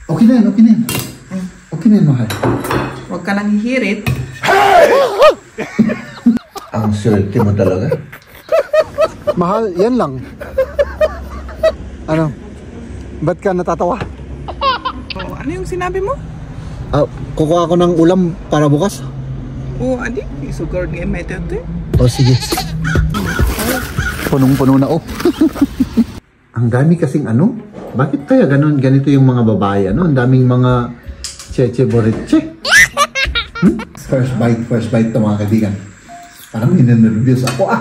Okay na yan, okay na yan. Okay na yan, mahal. Huwag ka nang hihirit. Ang swerte mo talaga. Mahal, yan lang. Ano? Ba't ka natatawa? Oh, ano yung sinabi mo? Kukuha ako ng ulam para bukas. Oo, adi. Isugard nga may tete. O, sige. Punong-puno na, oh. Ang dami kasing ano? Bakit kaya ganito yung mga babae? Ano? Ang daming mga cheche boreche. First bite to mga kaibigan. Parang ninenervyos ako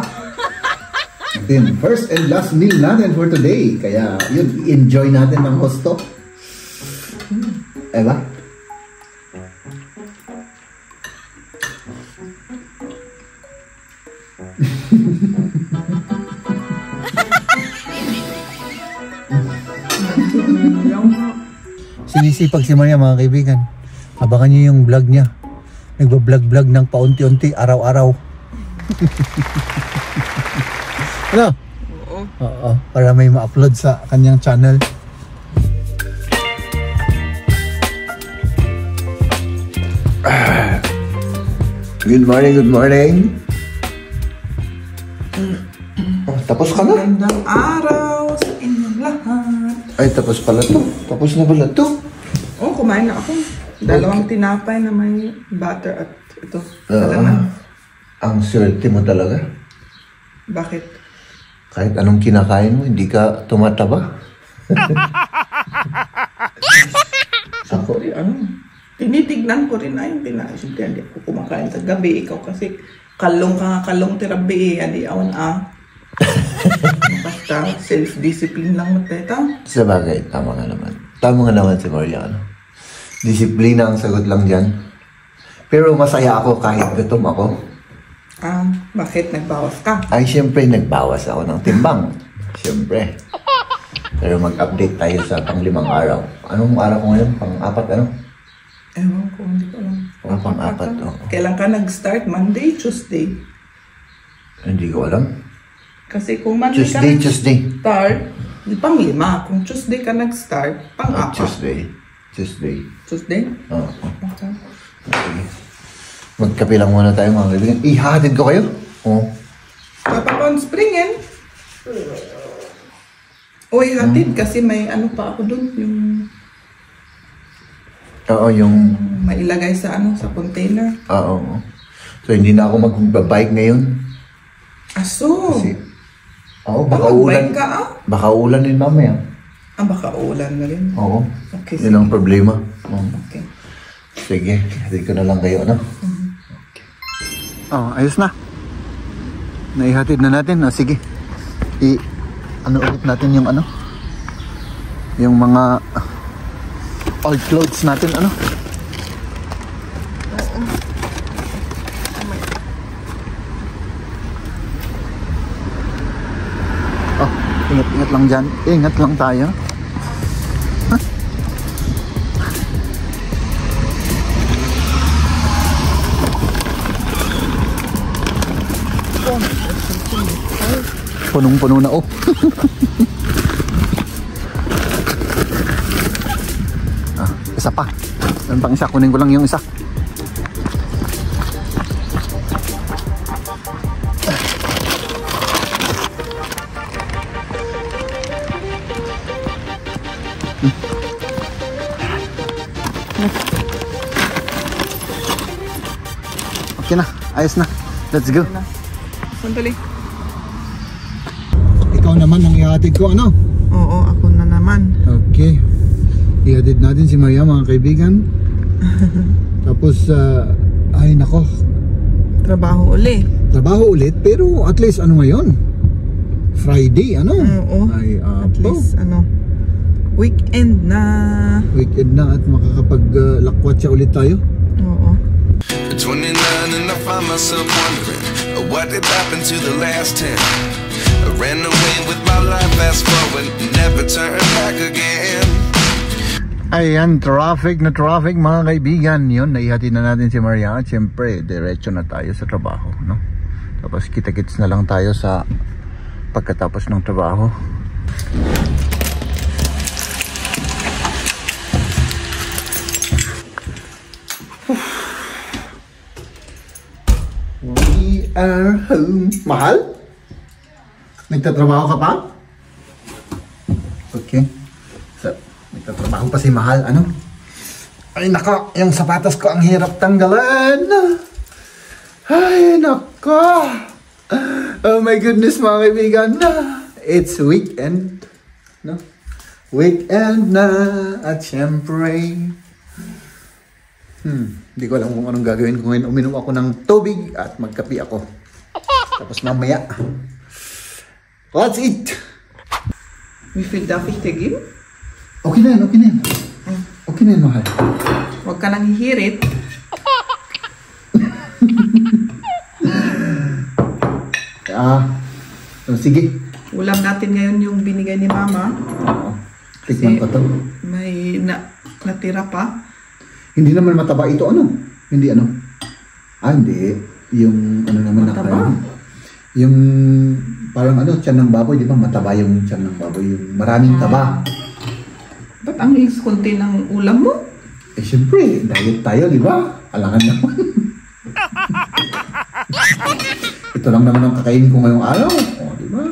Then, first and last meal natin for today. Kaya yun, enjoy natin ng gusto. Diba? Sinisipag si Maria mga kaibigan. Abangan nyo yung vlog niya. Nagbablog-vlog ng paunti-unti, araw-araw. Ano? Oo. Para may ma-upload sa kanyang channel. Good morning, good morning. Oh, tapos ka na? Magandang araw sa inyong lahat. Ay, tapos pala to. Tapos na pala to. Oh, kumain na ako. Dalawang tinapay na may butter at ito. Ang swerte mo talaga. Bakit? Kahit anong kinakain mo, hindi ka tumataba. Ako rin, tinitignan ko rin yung kinain. Siyempre, hindi ako kumakain sa gabi. Ikaw kasi kalong tirabi. Adi awan Basta self-discipline lang mateta. Sa bagay, tama nga naman. Tama nga naman si Maria. Disiplina ang sagot lang dyan. Pero masaya ako kahit gutom ako. Bakit nagbawas ka? Ay, siyempre nagbawas ako ng timbang. Siyempre. Pero mag-update tayo sa pang-5 araw. Anong araw ko ngayon? Pang-4 ano? Ewan ko, hindi ko alam. Pang-4 to. Kailan ka nag-start? Monday, Tuesday? Hindi ko alam. Kasi kung Monday Tuesday. start, pang-5. Kung Tuesday ka nag-start, pang-4. Tuesday? Oo. Okay. Okay. Magkape lang muna tayo mga kaibigan. Ihatid ko kayo. Oo. Papapon springen. Uy, hatid kasi may ano pa ako dun. Oo, yung... Mailagay sa sa container. Oo. So, hindi na ako magbabike ngayon. Aso. Kasi... Oo, baka ulan. Baka ulan din mamaya. Baka ulan na rin. Oo. Okay, yun ang problema. Okay. Sige, hatid ko na lang kayo, ano? Ayos na. Naihatid na natin. Sige. Ulit natin yung yung mga old clothes natin, Ingat lang dyan. Ingat lang tayo. Punong-puno na, isa pa. Meron pang isa. Kunin ko lang yung isa. Okay na. Ayos na. Let's go. Sandali. Ikaw naman ang ihatid ko, Oo, ako na naman. Okay. Ihatid natin si Maria mga kaibigan. Tapos, ay nako. Trabaho ulit, pero at least ngayon? Friday, Oo. Ay, at least, weekend na. Weekend na at makakapag-lakwatsa ulit tayo. Oo. 29 and I find myself wondering what did happen to the last 10. I ran away with my life, fast forward, never turn back again. Ayan, traffic mga kaibigan. Yun, naihatid na natin si Maria. At syempre, diretso na tayo sa trabaho, Tapos kita-kits na lang tayo sa pagkatapos ng trabaho. are home. Mahal? Nagtatrabaho ka pa? Okay. So, nagtatrabaho pa si Mahal. Ano? Ay, nako. Yung sapatos ko ang hirap tanggalan. Ay, nako. Oh my goodness, mga kaibigan. It's weekend. No? Weekend na. At syempre, hindi ko alam kung anong gagawin ko ngayon. Uminom ako ng tubig at magkape ako. Tapos mamaya, let's eat! We feel dapat tigil? Okay na yan, okay na yan. Okay na yan, Mahal. Huwag ka nang hihirit. Sige. Ulam natin ngayon yung binigay ni Mama. Oo. Tikman ko to. May natira pa. Hindi naman mataba ito, ano? Hindi ano? Hindi. Yung ano naman mataba? Na yung parang ano, tiyan ng baboy, di ba? Mataba yung tiyan ng baboy. Yung maraming taba. Ba't ang konti ng ulam mo? Eh, syempre, diet tayo, di ba? Alangan naman. Ito lang naman ang kakainin ko ngayong araw. O, di ba?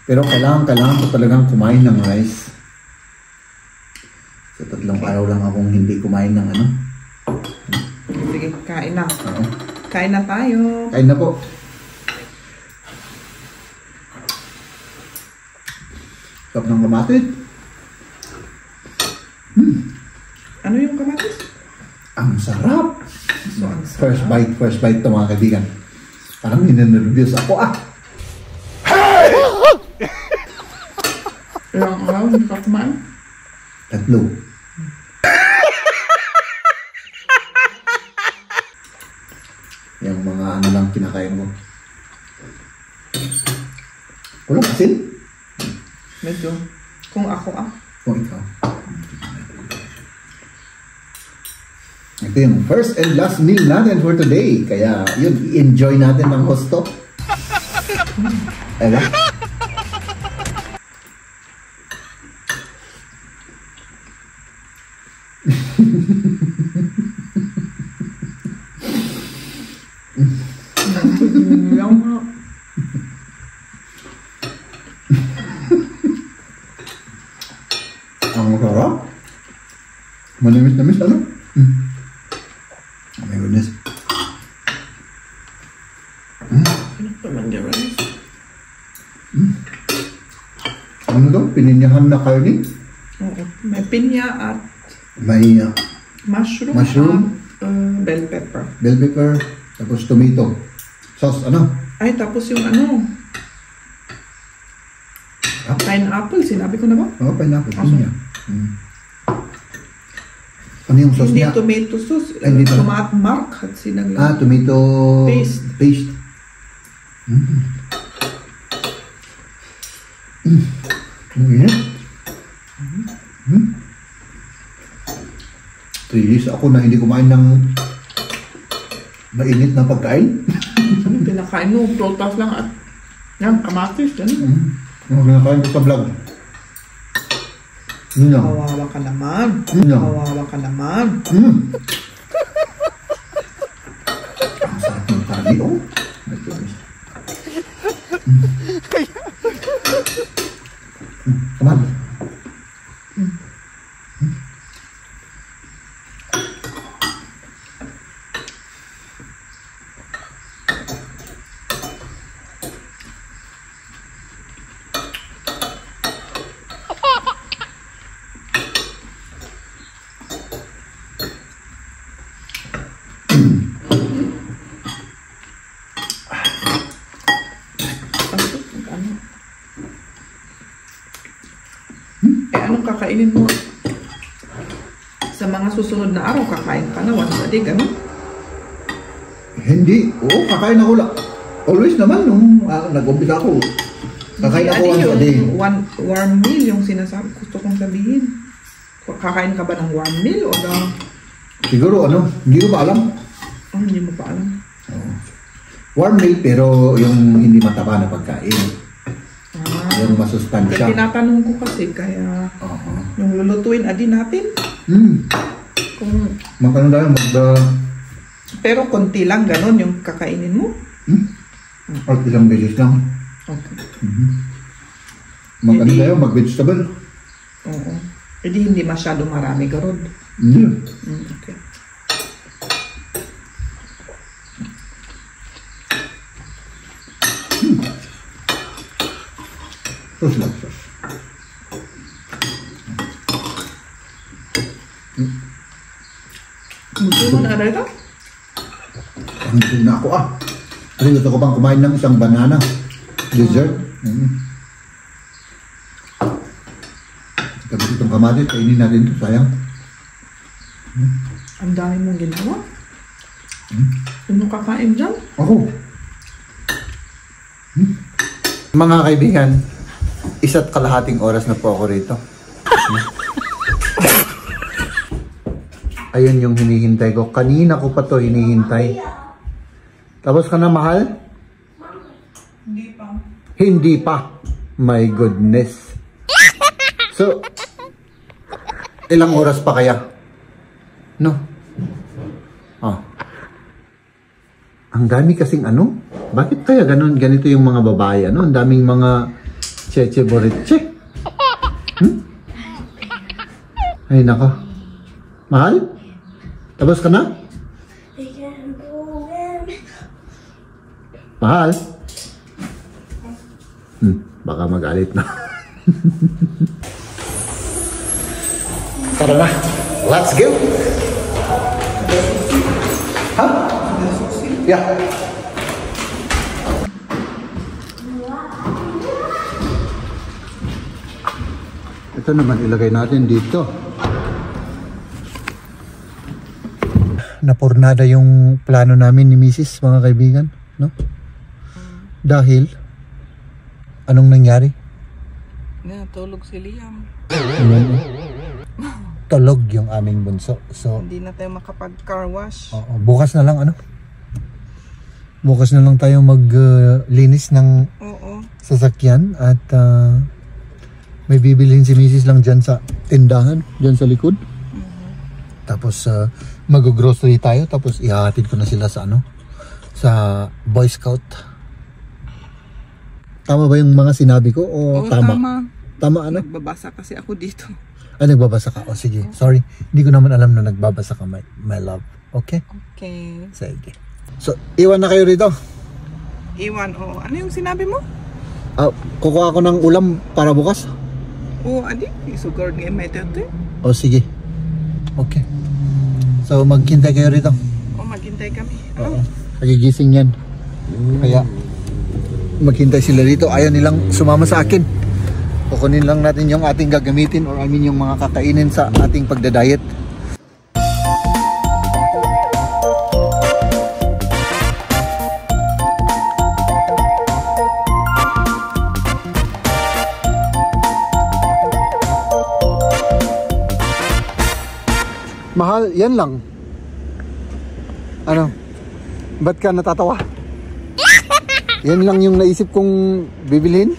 Pero kailangan ko talagang kumain ng rice. Sa 3 araw lang akong hindi kumain ng ano. Sige, kain na. Oo. Kain na tayo. Kain na po. Sarap ng kamatis. Ano yung kamatis? Ang sarap. So, ang sarap. First bite to, mga kaibigan. Parang ninenervyos ako Ilang araw, hindi ka kumain? 3. Yung mga ano lang kinakain mo. Walang asin? Medyo. Kung ako Kung ikaw. Ito yung first and last meal natin for today. Kaya yun, enjoy natin ng gusto. Diba? lang nga. Ang sarap. Manamis-namis, ano? Oh my goodness. Ano to? Pininyahan na karne? Oo. May pinya at May mushroom, Mushroom? at bell pepper. bell pepper, tapos tomato. Sauce, ano? Ay, tapos yung ano, pineapple, sinabi ko na ba? Oh, pineapple. Pinya. Ano yung sauce Hindi niya? tomato sauce, Ay, hindi ba? tomato mark at sinaglang. Tomato Paste. Ang init. 3 years ako na hindi kumain ng mainit na pagkain. Ano pinakain mo? Prutas lang at yan, kamatis. Yan. Ano kinakain ko sa vlog? Yun lang. Kawawa ka naman. Yun lang. Kawawa ka naman. Ang sarap ng karne, oh. My goodness. Come on. Anong kakainin mo? Sa mga susunod na araw, kakain ka na once a day, gano'n? Hindi. Oo, kakain ako lang. Always naman, nung nag-umpisa ako. Kakain ako once a day. One warm meal yung sinasabi, gusto kong sabihin. Kakain ka ba ng warm meal o na? Siguro, hindi ko pa alam. Hindi mo pa alam. Warm meal, pero yung hindi mataba na pagkain. Yung masustansya. Kaya tinatanong ko kasi, kaya yung lulutuin adi natin. Magkano tayo? Pero konti lang ganon yung kakainin mo. At isang beses lang. Okay. Mag-ano tayo? Mag-vegetable? Oo. Hindi masyado marami garod. Hindi. Okay. Sos lang, sos. Gusto mo na ito? Ang gusto na ako gusto ko pang kumain ng isang banana. Dessert. Tapos itong kamatis, kainin natin ito. Sayang. Ang dami mong ginawa. Sino kakain dyan? Ako. Mga kaibigan, 1.5 oras na po ako rito. Ayun yung hinihintay ko. Kanina ko pa to hinihintay. Tapos ka na, mahal? Hindi pa. Hindi pa. My goodness. So, ilang oras pa kaya? No? Ang dami kasing ano? Bakit kaya ganito yung mga babae? Ang daming mga cheche boreche. Ay nako. Mahal? Tapos ka na? Mahal? Baka magalit na. Tara na. Let's go! Yeah. Ito naman ilagay natin dito. Napurnada yung plano namin ni Mrs. mga kaibigan, no? Dahil anong nangyari? Tulog si Liam. Tulog yung aming bunso. So, Hindi na tayo makapag-car wash. bukas na lang Bukas na lang tayo maglinis ng sasakyan at may bibilhin si Mrs. lang dyan sa tindahan, dyan sa likod. Tapos mag-grocery tayo, tapos ihahatid ko na sila sa sa Boy Scout. Tama ba yung mga sinabi ko o tama? Tama Nagbabasa kasi ako dito. Nagbabasa ka? O sige, sorry. Hindi ko naman alam na nagbabasa ka, my love. Okay? Okay. Sige. So, iwan na kayo rito. Iwan, Ano yung sinabi mo? Kukuha ako ng ulam para bukas. Adi. Sugar nga may tete. O sige. Okay. So, maghintay kayo rito. Maghintay kami. Nagigising yan. Kaya, maghintay sila rito. Ayaw nilang sumama sa akin. Kukunin lang natin yung ating gagamitin or yung mga kakainin sa ating pagdadiet. Mahal, yan lang. Ba't ka natatawa? Yan lang yung naisip kong bibilhin?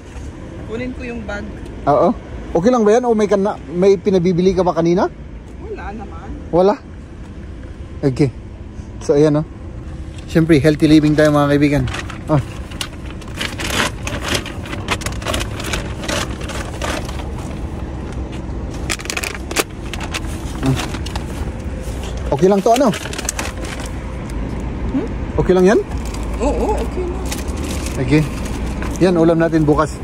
Kunin ko yung bag. Oo. Okay lang ba yan? O may pinabibili ka ba kanina? Wala naman. Wala? Okay. So ayan Siyempre, healthy living tayo mga kaibigan. Okay lang to Okay lang yan? Oo, okay na. Okay. Yan, ulam natin bukas.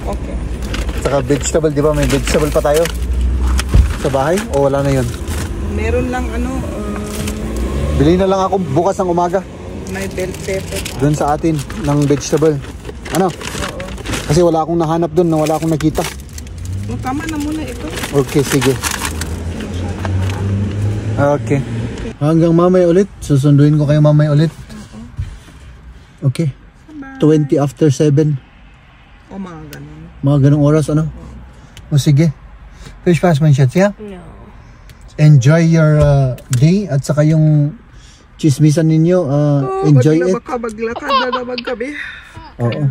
Okay. Saka vegetable, di ba? May vegetable pa tayo sa bahay o wala na yun? Meron lang Bili na lang ako bukas ng umaga. May bell pepper. Doon sa atin ng vegetable. Oo. Kasi wala akong nahanap doon na wala akong nakita. Tama na muna ito. Okay, sige. Okay. Hanggang mamaya ulit. Susunduin ko kayo mamaya ulit. Okay. 20 after 7. Mga ganun. Mga ganung oras O sige. Fish fast man shots, yeah? No. Enjoy your day at saka yung chismisan ninyo. Enjoy it. Baka maglakad na naman kami. Oo.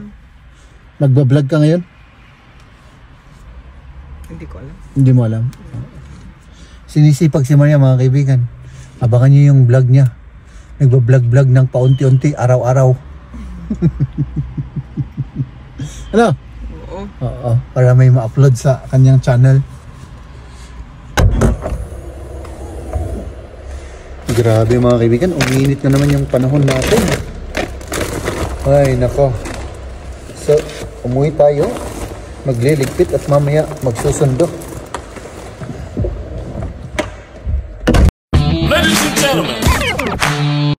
Nagbablog ka ngayon? Hindi ko alam. Hindi mo alam. Sinisipag si Maria mga kaibigan. Abangan nyo yung vlog niya. Nagbablog-vlog ng paunti-unti, araw-araw. Ano? Oo. Oo, para may ma-upload sa kanyang channel. Grabe mga kaibigan, uminit na naman yung panahon natin. Ay nako. So, umuwi tayo, magliligpit at mamaya magsusundo.